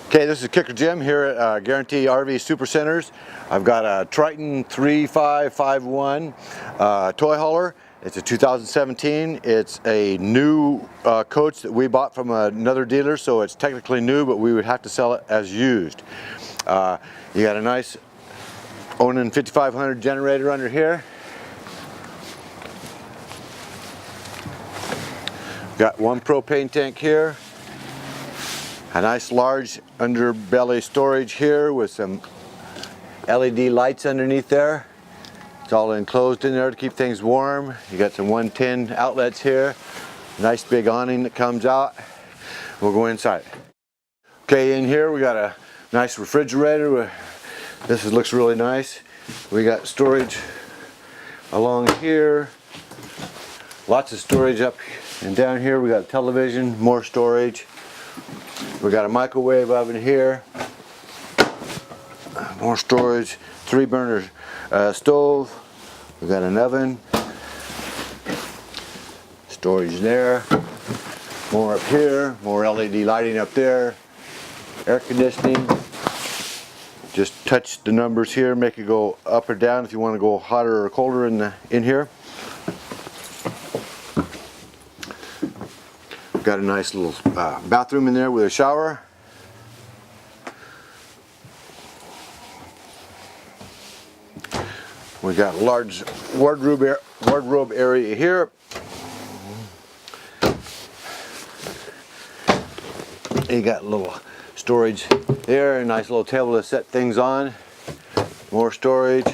Okay, this is Kicker Jim here at Guarantee RV Supercenters. I've got a Triton 3551 toy hauler. It's a 2017. It's a new coach that we bought from another dealer, so it's technically new, but we would have to sell it as used. You got a nice awning 5500 generator under here. Got one propane tank here. A nice large underbelly storage here with some LED lights underneath there. It's all enclosed in there to keep things warm. You got some 110 outlets here. Nice big awning that comes out. We'll go inside. Okay, in here we got a nice refrigerator. This looks really nice. We got storage along here. Lots of storage up and down here. We got a television, more storage. We got a microwave oven here, more storage, 3-burner stove. We got an oven, storage there, more up here, more LED lighting up there, air conditioning. Just touch the numbers here, make it go up or down if you want to go hotter or colder in here. Got a nice little bathroom in there with a shower. We got a large wardrobe area here. You got a little storage there, a nice little table to set things on. More storage.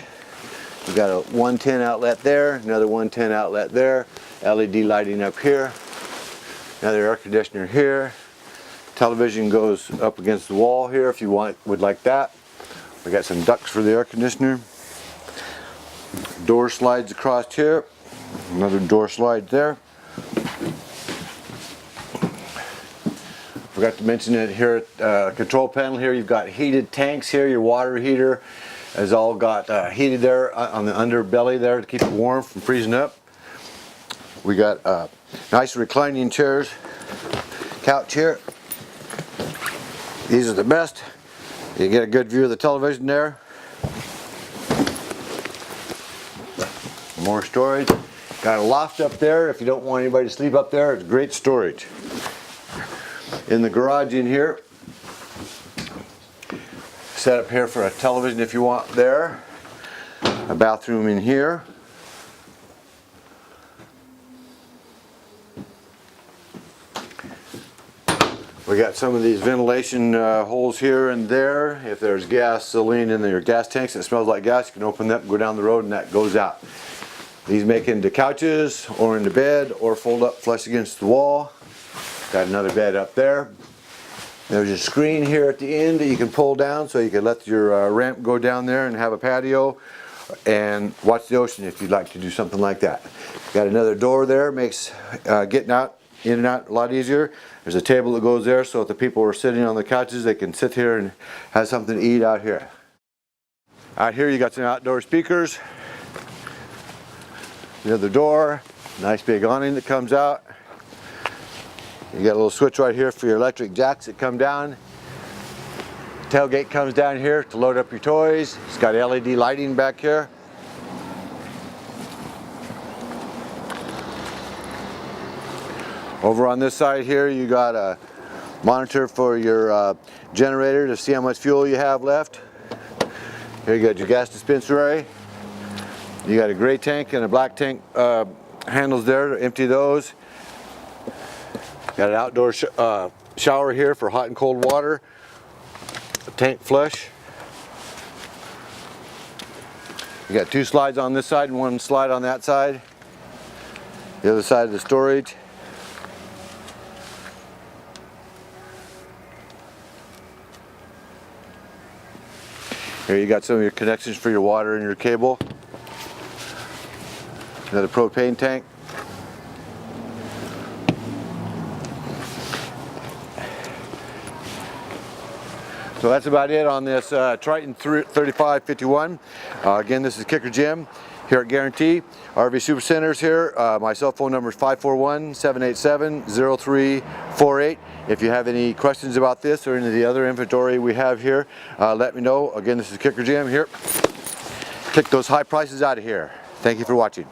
We got a 110 outlet there, another 110 outlet there. LED lighting up here. Another air conditioner here. Television goes up against the wall here if you would like that. We got some ducts for the air conditioner. Door slides across here. Another door slide there. Forgot to mention it here at control panel here. You've got heated tanks here. Your water heater has all got heated there on the underbelly there to keep it warm from freezing up. We got nice reclining chairs, couch here. These are the best. You get a good view of the television there. More storage. Got a loft up there if you don't want anybody to sleep up there. It's great storage. In the garage in here, set up here for a television if you want there. A bathroom in here. We got some of these ventilation holes here and there. If there's gasoline in your gas tanks that smells like gas, you can open that and go down the road and that goes out. These make into couches or into bed or fold up flush against the wall. Got another bed up there. There's a screen here at the end that you can pull down so you can let your ramp go down there and have a patio and watch the ocean if you'd like to do something like that. Got another door there, makes getting out in and out a lot easier. There's a table that goes there so if the people are sitting on the couches they can sit here and have something to eat out here. Out here you got some outdoor speakers. Another door, nice big awning that comes out. You got a little switch right here for your electric jacks that come down. Tailgate comes down here to load up your toys. It's got LED lighting back here. Over on this side here you got a monitor for your generator to see how much fuel you have left. Here you got your gas dispenser. You got a gray tank and a black tank handles there to empty those. Got an outdoor shower here for hot and cold water. A tank flush. You got 2 slides on this side and 1 slide on that side. The other side of the storage. Here you got some of your connections for your water and your cable. Another propane tank. So that's about it on this Triton 3551. Again, this is Kicker Jim here at Guarantee. RV Supercenters here. My cell phone number is 541-787-0348. If you have any questions about this or any of the other inventory we have here, let me know. Again, this is Kicker Jim here. Kick those high prices out of here. Thank you for watching.